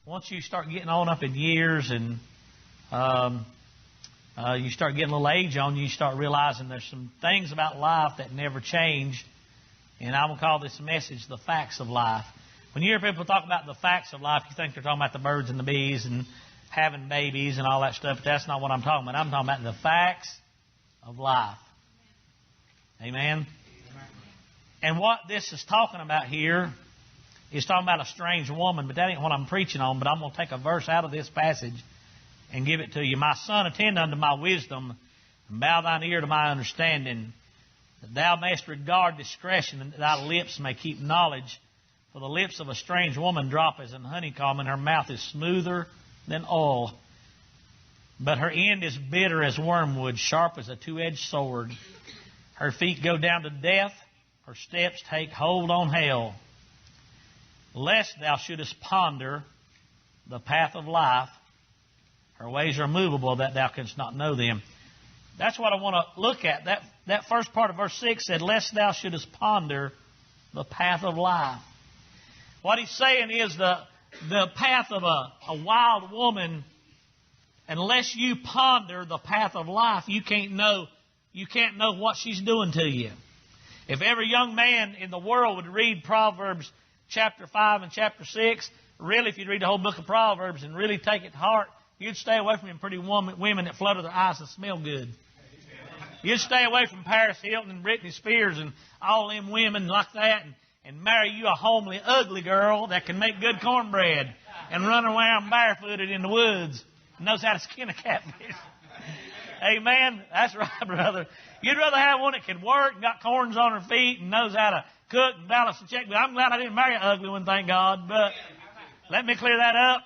once you start getting on up in years and you start getting a little age on you start realizing there's some things about life that never change. And I'm going to call this message the facts of life. When you hear people talk about the facts of life, you think they're talking about the birds and the bees and having babies and all that stuff, but that's not what I'm talking about. I'm talking about the facts of life. Amen? And what this is talking about here is talking about a strange woman, but that ain't what I'm preaching on, but I'm going to take a verse out of this passage and give it to you. My son, attend unto my wisdom, and bow thine ear to my understanding, that thou mayest regard discretion, and that thy lips may keep knowledge. For the lips of a strange woman drop as an honeycomb, and her mouth is smoother than oil. But her end is bitter as wormwood, sharp as a two-edged sword. Her feet go down to death, her steps take hold on hell. Lest thou shouldest ponder the path of life, her ways are movable, that thou canst not know them. That's what I want to look at. That first part of verse 6 said, lest thou shouldest ponder the path of life. What he's saying is the path of a wild woman, unless you ponder the path of life, you can't know what she's doing to you. If every young man in the world would read Proverbs chapter 5 and chapter 6, really, if you'd read the whole book of Proverbs and really take it to heart, you'd stay away from them pretty women that flutter their eyes and smell good. You'd stay away from Paris Hilton and Britney Spears and all them women like that and marry you a homely, ugly girl that can make good cornbread and run around barefooted in the woods and knows how to skin a catfish. Amen? That's right, brother. You'd rather have one that can work and got corns on her feet and knows how to cook and balance a checkbook. I'm glad I didn't marry an ugly one, thank God. But let me clear that up.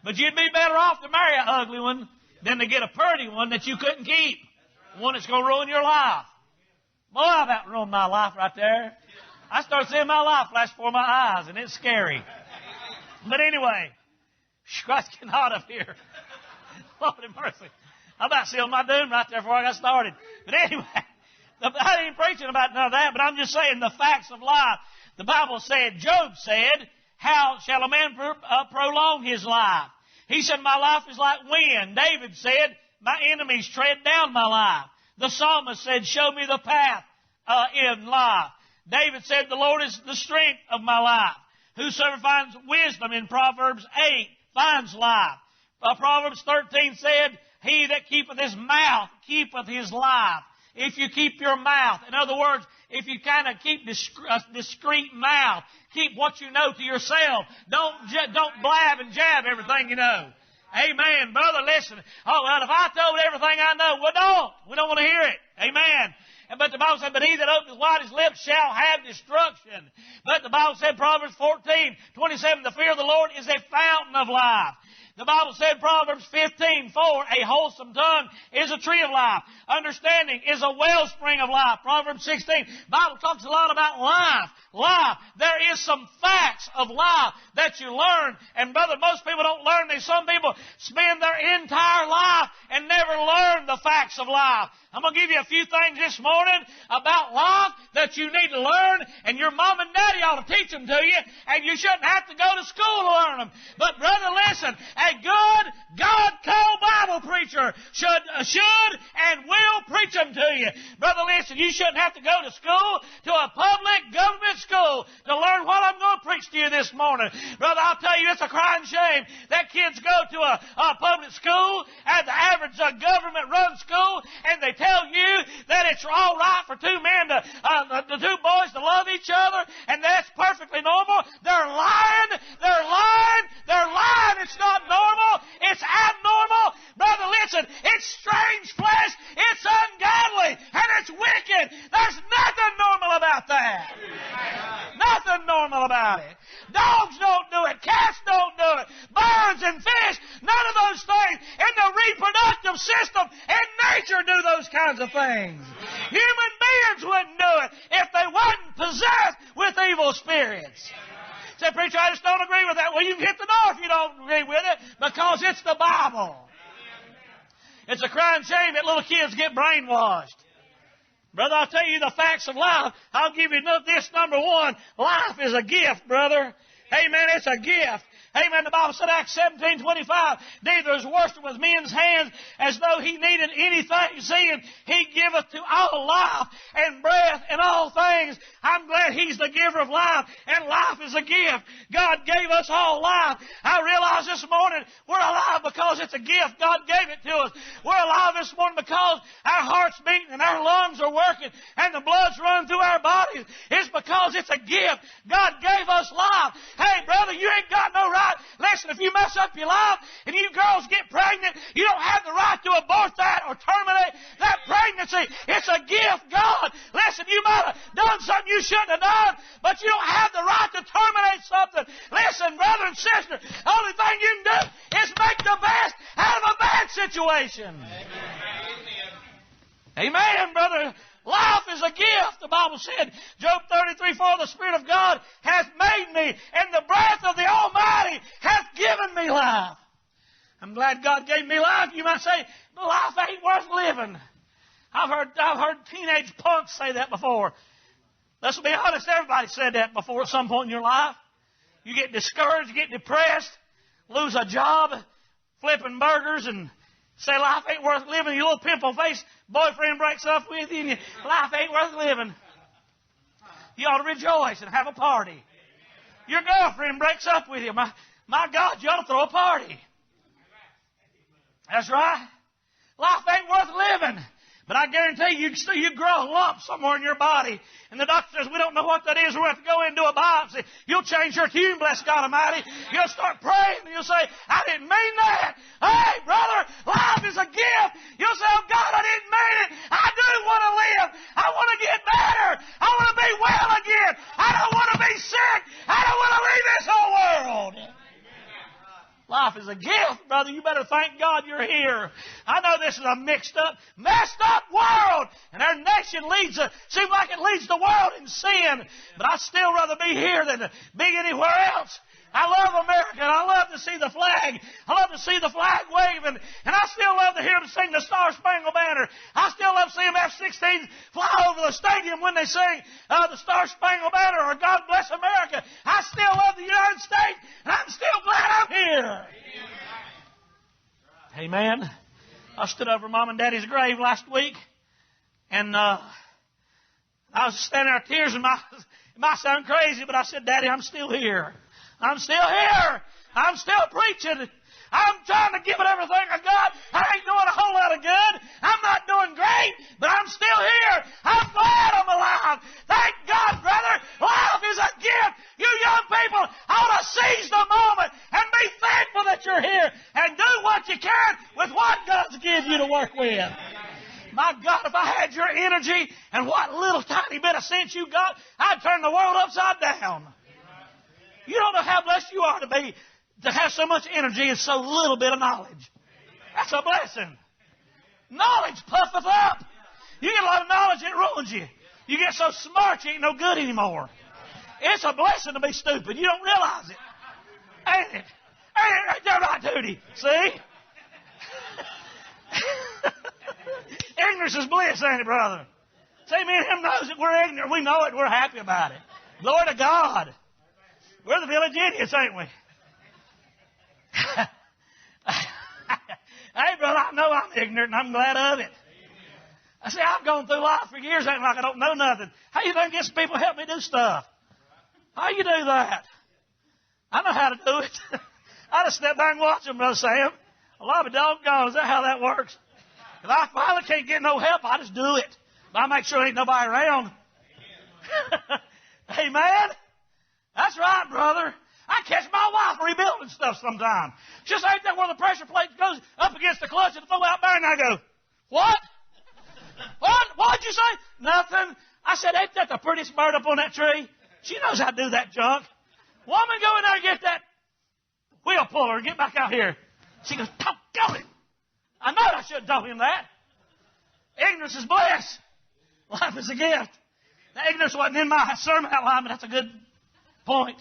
But you'd be better off to marry an ugly one than to get a pretty one that you couldn't keep. One that's going to ruin your life. Boy, I about ruined my life right there. I started seeing my life flash before my eyes, and it's scary. But anyway, Christ, getting hot up here. Lord have mercy. I'm about sealing my doom right there before I got started. But anyway, I ain't preaching about none of that, but I'm just saying the facts of life. The Bible said, Job said, how shall a man prolong his life? He said, my life is like wind. David said, my enemies tread down my life. The psalmist said, show me the path in life. David said, the Lord is the strength of my life. Whosoever finds wisdom in Proverbs 8 finds life. Proverbs 13 said, he that keepeth his mouth keepeth his life. If you keep your mouth, in other words, if you kind of keep a discreet mouth, keep what you know to yourself. Don't blab and jab everything you know. Amen. Brother, listen. Oh, well, if I told everything I know, we don't want to hear it. Amen. But the Bible said, but he that openeth wide his lips shall have destruction. But the Bible said, Proverbs 14:27, the fear of the Lord is a fountain of life. The Bible said, Proverbs 15:4, a wholesome tongue is a tree of life. Understanding is a wellspring of life. Proverbs 16, the Bible talks a lot about life. Life. There is some facts of life that you learn. And brother, most people don't learn these. Some people spend their entire life and never learn the facts of life. I'm going to give you a few things this morning about life that you need to learn, and your mom and daddy ought to teach them to you, and you shouldn't have to go to school to learn them. But brother, listen, a good, God-called Bible preacher should and will preach them to you. Brother, listen, you shouldn't have to go to school, to a public government school, to learn what I'm going to preach to you this morning. Brother, I'll tell you, it's a crying shame that kids go to a public school, at the average government-run school, and they tell you that it's all right for two boys to love each other, and that's perfectly normal. They're lying. It's not normal. It's abnormal. Brother, listen, it's strange flesh. It's ungodly, and it's wicked. There's nothing normal about that. Nothing normal about it. Dogs don't do it. Cats don't do it. Birds and fish, none of those things in the reproductive system in nature do those kinds of things. Human beings wouldn't do it if they wasn't possessed with evil spirits. Say, preacher, I just don't agree with that. Well, you can hit the door if you don't agree with it, because it's the Bible. It's a crying shame that little kids get brainwashed. Brother, I'll tell you the facts of life. I'll give you this, number one. Life is a gift, brother. Amen. It's a gift. Amen. The Bible said, Acts 17:25, neither is worsted with men's hands as though he needed anything, seeing he giveth to all life and breath and all things. I'm glad he's the giver of life, and life is a gift. God gave us all life. I realize this morning we're alive because it's a gift. God gave it to us. We're alive this morning because our heart's beating and our lungs are working and the blood's running through our bodies. It's because it's a gift. God gave us life. Hey, brother, you ain't got no right. Listen, if you mess up your life and you girls get pregnant, you don't have the right to abort that or terminate that pregnancy. It's a gift, God. Listen, you might have done something you shouldn't have done, but you don't have the right to terminate something. Listen, brother and sister, the only thing you can do is make the best out of a bad situation. Amen, brother. Life is a gift, the Bible said. Job 33:4, the Spirit of God hath made me, and the breath of the Almighty hath given me life. I'm glad God gave me life. You might say, but life ain't worth living. I've heard teenage punks say that before. Let's be honest, everybody said that before at some point in your life. You get discouraged, you get depressed, lose a job, flipping burgers, and say life ain't worth living. Your little pimple-faced boyfriend breaks up with you, and life ain't worth living. You ought to rejoice and have a party. Your girlfriend breaks up with you. My God, you ought to throw a party. That's right. Life ain't worth living. But I guarantee you grow a lump somewhere in your body. And the doctor says, we don't know what that is. We'll have to go in and do a biopsy. You'll change your tune, bless God Almighty. You'll start praying and you'll say, I didn't mean that. Hey, brother, life is a gift. You'll say, oh, God, I didn't mean it. I do want to live. I want to get better. I want to be well again. I don't want to be sick. I don't want to leave this whole world. Life is a gift, brother. You better thank God you're here. I know this is a messed up world. And our nation seems like it leads the world in sin. But I'd still rather be here than to be anywhere else. I love America, and I love to see the flag. I love to see the flag waving. And I still love to hear them sing the Star-Spangled Banner. I still love seeing F-16s fly over the stadium when they sing the Star-Spangled Banner or God Bless America. I still love the United States, and I'm still glad I'm here. Amen. I stood over Mom and Daddy's grave last week, and I was standing there, tears in my... It might sound crazy, but I said, Daddy, I'm still here. I'm still here. I'm still preaching. I'm trying to give it everything I got. I ain't doing a whole lot of good. I'm not doing great, but I'm still here. I'm glad I'm alive. Thank God, brother. Life is a gift. You young people ought to seize the moment and be thankful that you're here and do what you can with what God's given you to work with. My God, if I had your energy and what little tiny bit of sense you got, I'd turn the world upside down. You don't know how blessed you are to have so much energy and so little bit of knowledge. That's a blessing. Knowledge puffeth up. You get a lot of knowledge, it ruins you. You get so smart, you ain't no good anymore. It's a blessing to be stupid. You don't realize it. Ain't it? Ain't it right there, right, Duty? See? Ignorance is bliss, ain't it, brother? See, me and him knows that we're ignorant. We know it. We're happy about it. Glory to God. We're the village idiots, ain't we? Hey, brother, I know I'm ignorant, and I'm glad of it. I say, I've gone through life for years acting like I don't know nothing. How you think these people help me do stuff? How you do that? I know how to do it. I just step back and watch them, Brother Sam. A lot of doggone. Is that how that works? If I finally can't get no help, I just do it. But I make sure there ain't nobody around. Amen? That's right, brother. I catch my wife rebuilding stuff sometimes. Just ain't that where the pressure plate goes up against the clutch and the flow out there, and I go, what? What? What'd you say? Nothing. I said, ain't that the prettiest bird up on that tree? She knows how to do that junk. Woman, go in there and get that wheel puller and get back out here. She goes, tell him. I know I shouldn't tell him that. Ignorance is bliss. Life is a gift. Now, ignorance wasn't in my sermon outline, but that's a good point.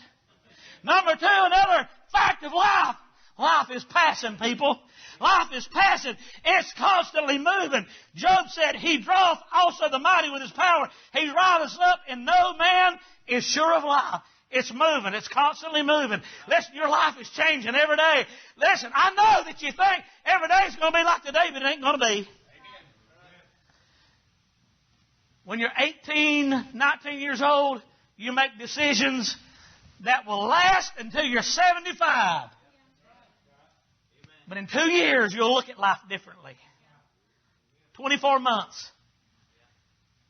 Number two, another fact of life. Life is passing, people. Life is passing. It's constantly moving. Job said, He draweth also the mighty with His power. He rileth us up, and no man is sure of life. It's moving. It's constantly moving. Listen, your life is changing every day. Listen, I know that you think every day is going to be like today, but it ain't going to be. When you're 18, 19 years old, you make decisions that will last until you're 75. But in 2 years, you'll look at life differently. 24 months.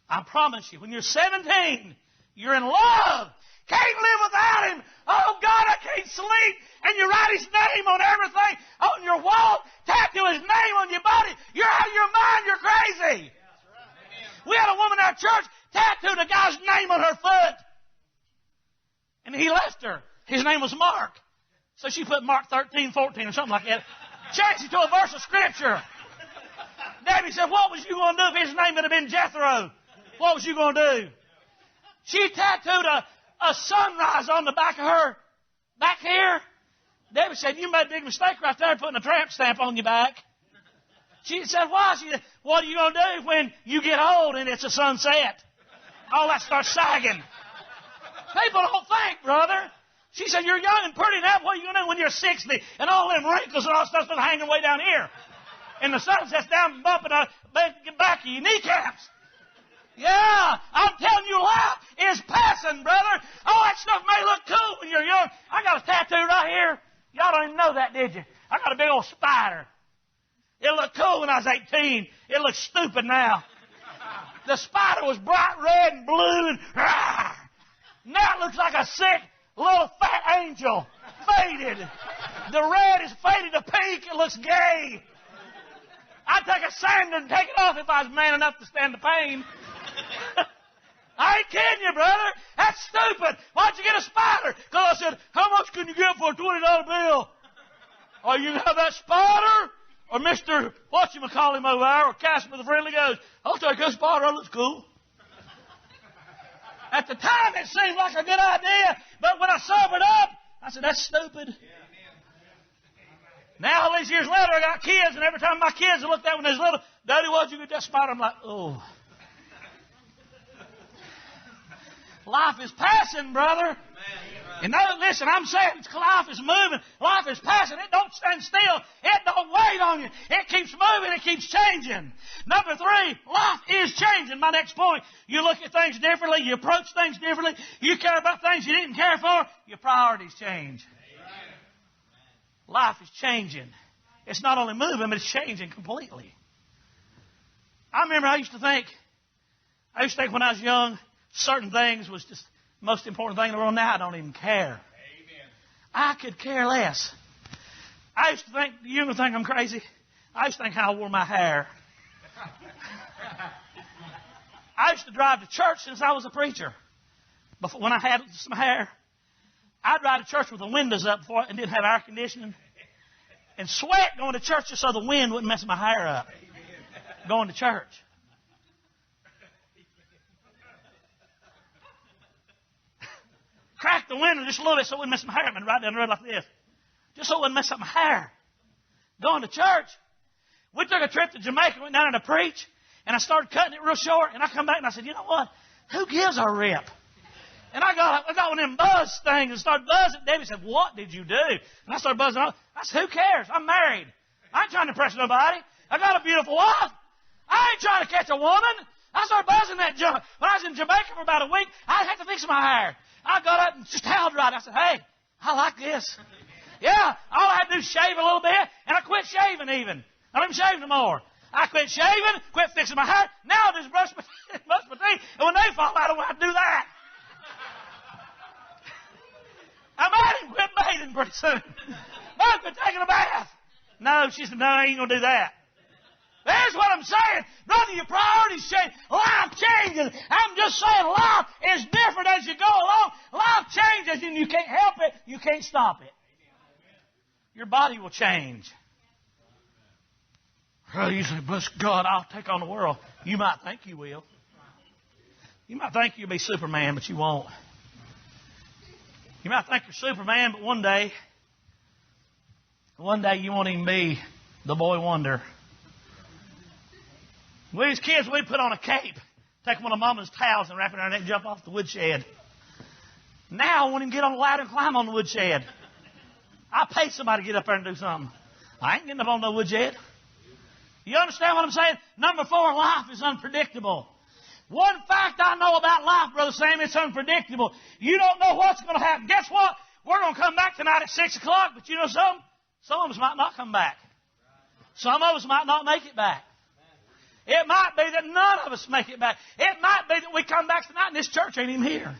I promise you, when you're 17, you're in love. Can't live without Him. Oh, God, I can't sleep. And you write His name on everything on your wall. Tattoo His name on your body. You're out of your mind. You're crazy. We had a woman in our church tattooed a guy's name on her foot. And he left her. His name was Mark. So she put Mark 13, 14 or something like that. Changed it to a verse of Scripture. Debbie said, what was you going to do if his name would have been Jethro? What was you going to do? She tattooed a sunrise on the back of her back here. Debbie said, you made a big mistake right there putting a tramp stamp on your back. She said, why? She said, what are you going to do when you get old and it's a sunset? All that starts sagging. People don't think, brother. She said, you're young and pretty now. What are you going to do when you're 60 and all them wrinkles and all stuff is hanging way down here? And the sun sets down and bumping back of your kneecaps. Yeah, I'm telling you, life is passing, brother. Oh, that stuff may look cool when you're young. I got a tattoo right here. Y'all don't even know that, did you? I got a big old spider. It looked cool when I was 18. It looks stupid now. The spider was bright red and blue and now it looks like a sick little fat angel. Faded. The red is faded to pink. It looks gay. I'd take a sander and take it off if I was man enough to stand the pain. I ain't kidding you, brother. That's stupid. Why'd you get a spider? Because I said, how much can you get for a $20 bill? Are you have that spider? Or Mr. Whatchamacallit over there, or Casper the Friendly Ghost. I'll take a spider. That looks cool. At the time, it seemed like a good idea. But when I sobered up, I said, that's stupid. Now, all these years later, I got kids, and every time my kids looked at when they was little, Daddy, why'd you get that spider? I'm like, oh. Life is passing, brother. And now, listen, I'm saying life is moving. Life is passing. It don't stand still. It don't wait on you. It keeps moving. It keeps changing. Number 3, life is changing. My next point, you look at things differently. You approach things differently. You care about things you didn't care for. Your priorities change. Life is changing. It's not only moving, but it's changing completely. I remember I used to think when I was young, certain things was just the most important thing in the world. Now I don't even care. Amen. I could care less. I used to think, you even think I'm crazy? I used to think how I wore my hair. I used to drive to church since I was a preacher. Before, when I had some hair, I'd ride to church with the windows up before and didn't have air conditioning. And sweat going to church just so the wind wouldn't mess my hair up. Going to church. Crack the window just a little bit so it wouldn't mess my hair up and right down the road like this. Just so it wouldn't mess up my hair. Going to church. We took a trip to Jamaica, went down there to preach, and I started cutting it real short, and I come back and I said, you know what? Who gives a rip? And I got one of them buzz things and started buzzing. Debbie said, what did you do? And I started buzzing. I said, who cares? I'm married. I ain't trying to impress nobody. I got a beautiful wife. I ain't trying to catch a woman. I started buzzing that junk. When I was in Jamaica for about a week, I had to fix my hair. I got up and just held right. I said, hey, I like this. Yeah, all I had to do is shave a little bit, and I quit shaving even. I don't even shave no more. I quit shaving, quit fixing my hair. Now I just brush my teeth, and when they fall out, I don't have to do that. I might even quit bathing pretty soon. I've been taking a bath. No, she said, no, I ain't going to do that. There's what I'm saying. Brother, your priorities change. Life changes. I'm just saying life is different as you go along. Life changes and you can't help it. You can't stop it. Your body will change. Oh, you say, bless God, I'll take on the world. You might think you will. You might think you'll be Superman, but you won't. You might think you're Superman, but one day you won't even be the boy wonder. We as kids, we'd put on a cape, take one of Mama's towels and wrap it around our neck and jump off the woodshed. Now I want him to get on the ladder and climb on the woodshed. I pay somebody to get up there and do something. I ain't getting up on no woodshed. You understand what I'm saying? Number 4, life is unpredictable. One fact I know about life, Brother Sam, it's unpredictable. You don't know what's going to happen. Guess what? We're going to come back tonight at 6 o'clock, but you know something? Some of us might not come back. Some of us might not make it back. It might be that none of us make it back. It might be that we come back tonight and this church ain't even here.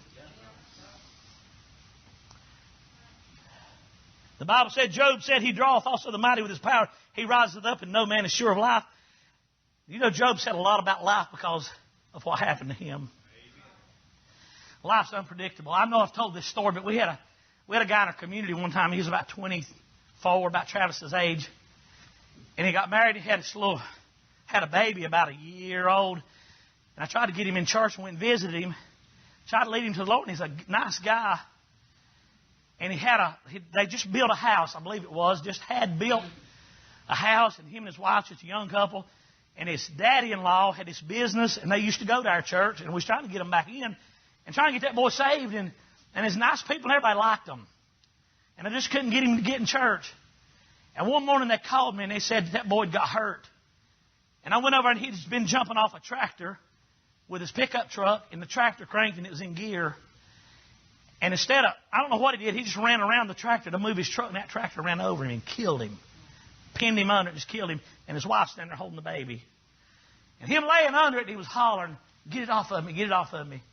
The Bible said, Job said, he draweth also the mighty with his power. He riseth up, and no man is sure of life. You know, Job said a lot about life because of what happened to him. Life's unpredictable. I know I've told this story, but we had a guy in our community one time. He was about 24, about Travis's age. And he got married. He had a baby about a year old. And I tried to get him in church and went and visited him. Tried to lead him to the Lord. And he's a nice guy. And they just built a house, I believe it was. Just had built a house. And him and his wife, just a young couple. And his daddy-in-law had this business. And they used to go to our church. And we was trying to get them back in. And trying to get that boy saved. And his nice people, and everybody liked him. And I just couldn't get him to get in church. And one morning they called me and they said that boy got hurt. And I went over and he'd been jumping off a tractor with his pickup truck, and the tractor cranked and it was in gear. And instead of, I don't know what he did, he just ran around the tractor to move his truck, and that tractor ran over him and killed him. Pinned him under it, just killed him. And his wife standing there holding the baby. And him laying under it, he was hollering, "Get it off of me, get it off of me."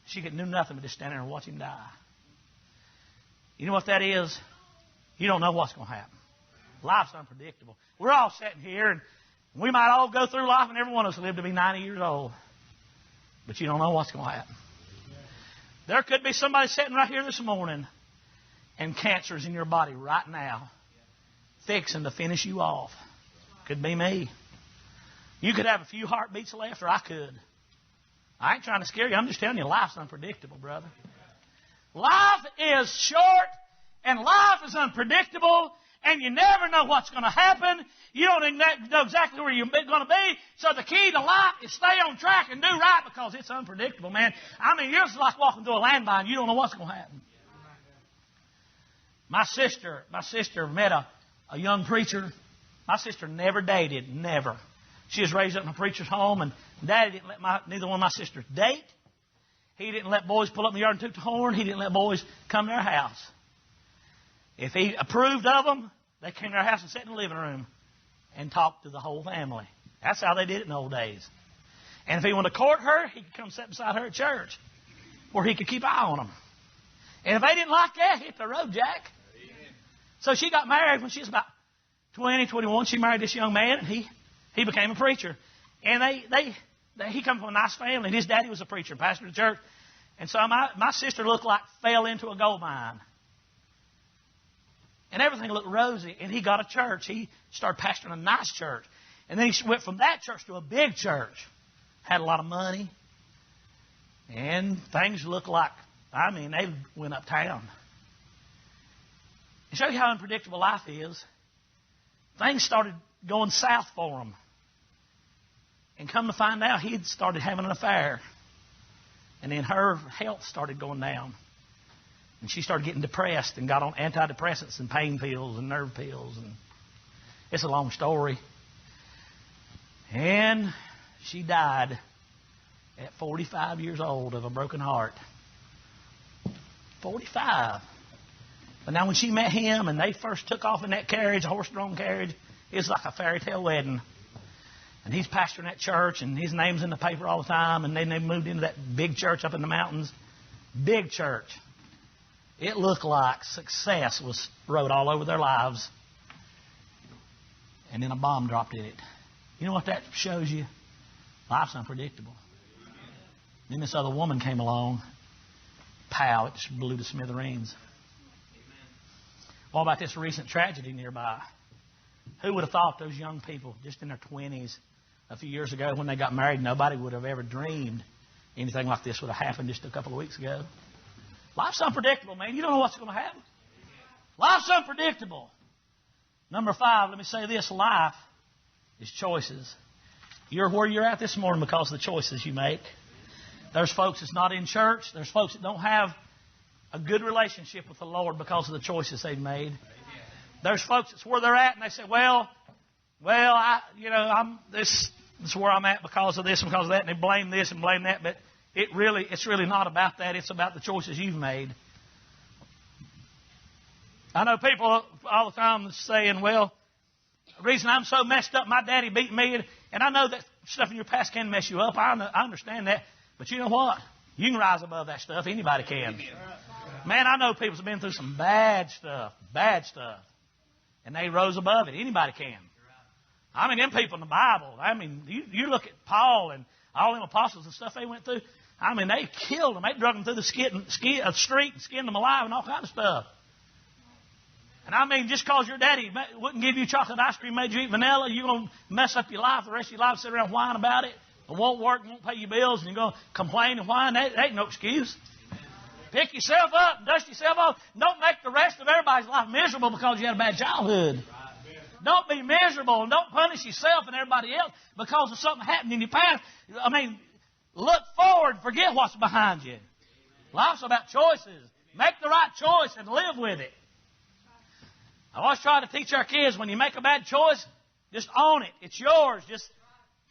She could do nothing but just stand there and watch him die. You know what that is? You don't know what's going to happen. Life's unpredictable. We're all sitting here, and we might all go through life, and every one of us will live to be 90 years old. But you don't know what's going to happen. There could be somebody sitting right here this morning, and cancer's in your body right now, fixing to finish you off. Could be me. You could have a few heartbeats left, or I could. I ain't trying to scare you. I'm just telling you, life's unpredictable, brother. Life is short, and life is unpredictable, and you never know what's going to happen. You don't know exactly where you're going to be. So the key to life is stay on track and do right, because it's unpredictable, man. I mean, you're just like walking through a landmine. You don't know what's going to happen. My sister met a young preacher. My sister never dated, never. She was raised up in a preacher's home, and Daddy didn't let neither one of my sisters date. He didn't let boys pull up in the yard and toot the horn. He didn't let boys come to their house. If he approved of them, they came to our house and sat in the living room and talked to the whole family. That's how they did it in the old days. And if he wanted to court her, he could come sit beside her at church where he could keep an eye on them. And if they didn't like that, hit the road, Jack. Amen. So she got married when she was about 20, 21. She married this young man, and he became a preacher. And he come from a nice family, and his daddy was a preacher, pastor of the church. And so my sister looked like fell into a gold mine. And everything looked rosy. And he got a church. He started pastoring a nice church. And then he went from that church to a big church. Had a lot of money. And things looked like, they went uptown. To show you how unpredictable life is, things started going south for him. And come to find out, he had started having an affair. And then her health started going down. And she started getting depressed and got on antidepressants and pain pills and nerve pills. And it's a long story. And she died at 45 years old of a broken heart. 45. But now when she met him and they first took off in that carriage, a horse-drawn carriage, it was like a fairy tale wedding. And he's pastoring that church, and his name's in the paper all the time. And then they moved into that big church up in the mountains. Big church. It looked like success was wrote all over their lives. And then a bomb dropped in it. You know what that shows you? Life's unpredictable. Then this other woman came along. Pow, it just blew to smithereens. What about this recent tragedy nearby? Who would have thought those young people, just in their 20s, a few years ago when they got married, nobody would have ever dreamed anything like this would have happened just a couple of weeks ago? Life's unpredictable, man. You don't know what's going to happen. Life's unpredictable. Number 5, let me say this. Life is choices. You're where you're at this morning because of the choices you make. There's folks that's not in church. There's folks that don't have a good relationship with the Lord because of the choices they've made. There's folks that's where they're at, and they say, this is where I'm at because of this and because of that, and they blame this and blame that, but it's really not about that. It's about the choices you've made. I know people all the time saying, well, the reason I'm so messed up, my daddy beat me, and I know that stuff in your past can mess you up. I understand that, but you know what? You can rise above that stuff. Anybody can. Man, I know people have been through some bad stuff, and they rose above it. Anybody can. I mean, them people in the Bible, I mean, you look at Paul and all them apostles and stuff they went through. I mean, they killed them. They drug them through the street and skinned them alive and all kind of stuff. And I mean, just because your daddy wouldn't give you chocolate ice cream, made you eat vanilla, you're going to mess up your life the rest of your life, sit around whine about it. It won't work, won't pay your bills, and you're going to complain and whine. That ain't no excuse. Pick yourself up and dust yourself off. Don't make the rest of everybody's life miserable because you had a bad childhood. Don't be miserable and don't punish yourself and everybody else because of something happened in your past. I mean, look forward, forget what's behind you. Life's about choices. Make the right choice and live with it. I always try to teach our kids, when you make a bad choice, just own it. It's yours. Just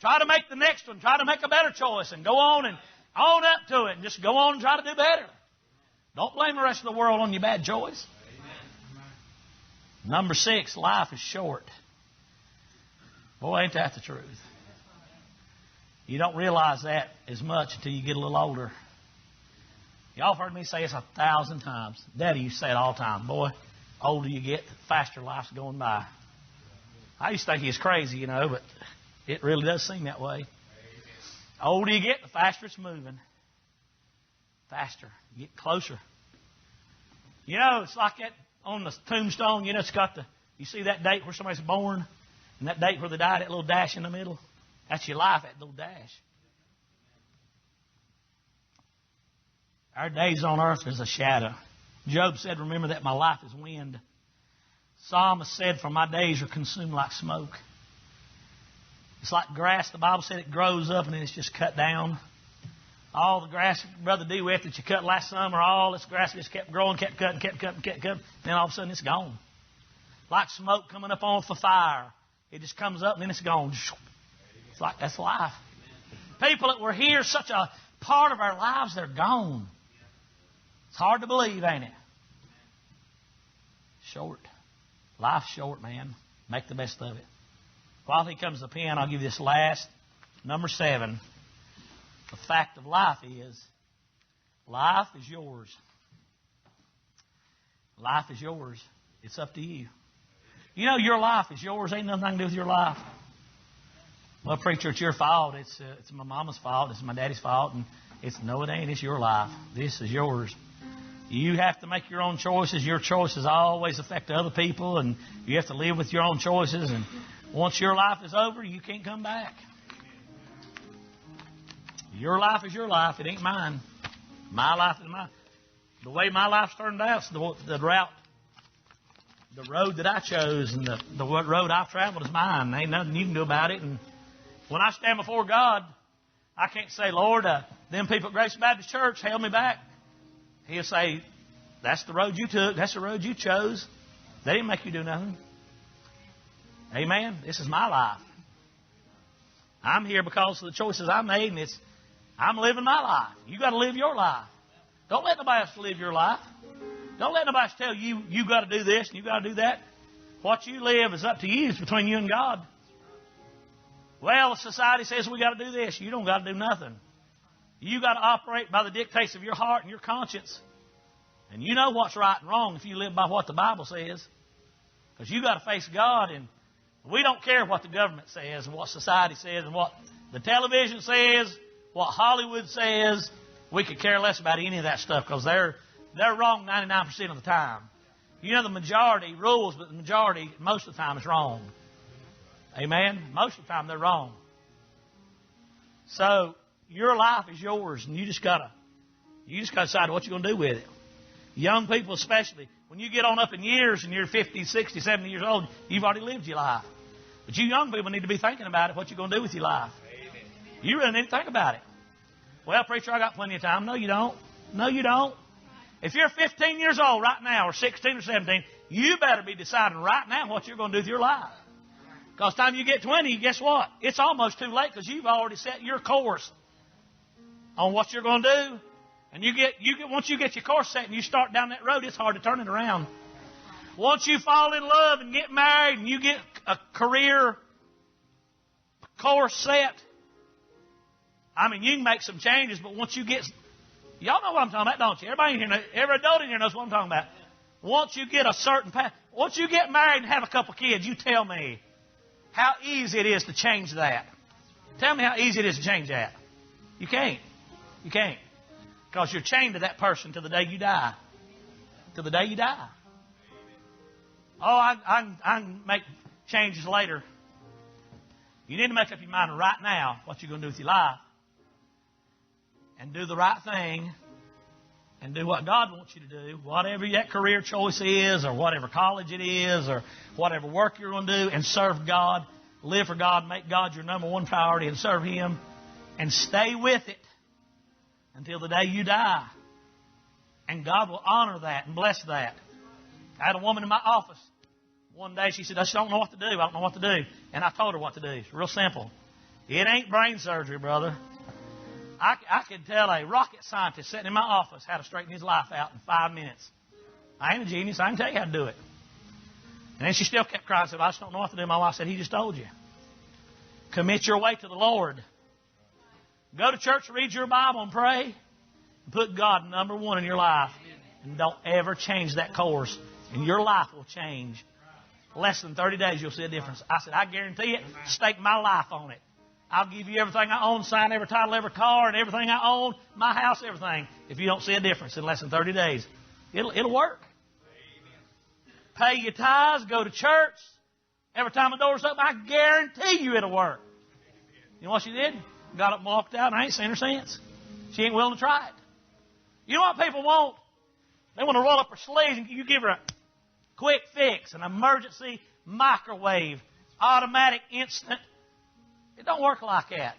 try to make the next one. Try to make a better choice and go on and own up to it and just go on and try to do better. Don't blame the rest of the world on your bad choice. Number 6, life is short. Boy, ain't that the truth. You don't realize that as much until you get a little older. Y'all have heard me say this 1,000 times. Daddy used to say it all the time. Boy, older you get, the faster life's going by. I used to think he was crazy, but it really does seem that way. The older you get, the faster it's moving. Faster. You get closer. It's like that on the tombstone. It's got you see that date where somebody's born and that date where they died, that little dash in the middle? That's your life, that little dash. Our days on earth is a shadow. Job said, remember that my life is wind. Psalmist said, for my days are consumed like smoke. It's like grass. The Bible said it grows up and then it's just cut down. All the grass, Brother DeWitt, that you cut last summer, all this grass just kept growing, kept cutting. Then all of a sudden it's gone. Like smoke coming up on the fire. It just comes up and then it's gone. It's like that's life. People that were here, such a part of our lives, they're gone. It's hard to believe, ain't it? Short. Life's short, man. Make the best of it. While he comes to the pen, I'll give you this last, number 7. The fact of life is yours. Life is yours. It's up to you. Your life is yours. Ain't nothing to do with your life. Well, preacher, it's your fault. It's my mama's fault. It's my daddy's fault. And no, it ain't. It's your life. This is yours. You have to make your own choices. Your choices always affect other people, and you have to live with your own choices. And once your life is over, you can't come back. Your life is your life. It ain't mine. My life is mine. The way my life's turned out, the road that I chose and the road I've traveled is mine. There ain't nothing you can do about it. And when I stand before God, I can't say, Lord, them people at Grace Baptist Church held me back. He'll say, that's the road you took. That's the road you chose. They didn't make you do nothing. Amen. This is my life. I'm here because of the choices I made, and I'm living my life. You got to live your life. Don't let nobody else live your life. Don't let nobody else tell you you got to do this and you got to do that. What you live is up to you. It's between you and God. Well, society says we got to do this. You don't got to do nothing. You got to operate by the dictates of your heart and your conscience. And you know what's right and wrong if you live by what the Bible says. Because you got to face God, and we don't care what the government says and what society says and what the television says, what Hollywood says. We could care less about any of that stuff because they're wrong 99% of the time. The majority rules, but the majority most of the time is wrong. Amen? Most of the time they're wrong. So your life is yours, and you just gotta decide what you're going to do with it. Young people especially, when you get on up in years and you're 50, 60, 70 years old, you've already lived your life. But you young people need to be thinking about it, what you're going to do with your life. You really need to think about it. Well, preacher, I got plenty of time. No, you don't. No, you don't. If you're 15 years old right now, or 16 or 17, you better be deciding right now what you're going to do with your life. Because time you get 20, guess what? It's almost too late because you've already set your course on what you're going to do. And once you get your course set and you start down that road, it's hard to turn it around. Once you fall in love and get married and you get a career course set, I mean, you can make some changes, but once you get... Y'all know what I'm talking about, don't you? Every adult in here knows what I'm talking about. Once you get a certain path, once you get married and have a couple kids, you tell me how easy it is to change that. Tell me how easy it is to change that. You can't. You can't. Because you're chained to that person till the day you die. Till the day you die. Oh, I can make changes later. You need to make up your mind right now what you're going to do with your life. And do the right thing. And do what God wants you to do. Whatever that career choice is, or whatever college it is, or whatever work you're going to do. And serve God. Live for God. Make God your number one priority and serve Him. And stay with it until the day you die. And God will honor that and bless that. I had a woman in my office. One day she said, I just don't know what to do. I don't know what to do. And I told her what to do. It's real simple. It ain't brain surgery, brother. I could tell a rocket scientist sitting in my office how to straighten his life out in 5 minutes. I ain't a genius. I can tell you how to do it. And then she still kept crying and said, I just don't know what to do. My wife said, He just told you. Commit your way to the Lord. Go to church, read your Bible, and pray. And put God number one in your life. And don't ever change that course. And your life will change. Less than 30 days, you'll see a difference. I said, I guarantee it. Stake my life on it. I'll give you everything I own, sign every title, every car, and everything I own, my house, everything. If you don't see a difference in less than 30 days, it'll work. Pay your tithes, go to church. Every time the door's open, I guarantee you it'll work. You know what she did? Got up and walked out, and I ain't seen her since. She ain't willing to try it. You know what people want? They want to roll up her sleeves and you give her a quick fix, an emergency microwave, automatic, instant. It don't work like that.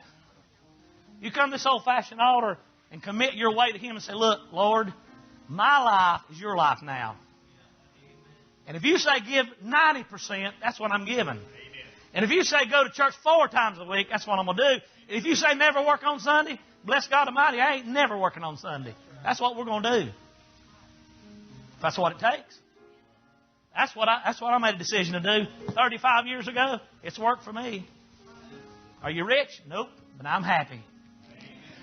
You come to this old-fashioned altar and commit your way to Him and say, look, Lord, my life is your life now. And if you say give 90%, that's what I'm giving. And if you say go to church 4 times a week, that's what I'm going to do. And if you say never work on Sunday, bless God Almighty, I ain't never working on Sunday. That's what we're going to do. If that's what it takes. That's what I made a decision to do 35 years ago. It's worked for me. Are you rich? Nope, but I'm happy.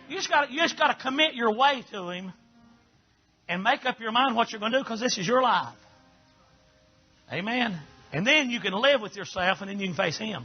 You just got to commit your way to Him and make up your mind what you're going to do because this is your life. Amen. And then you can live with yourself and then you can face Him.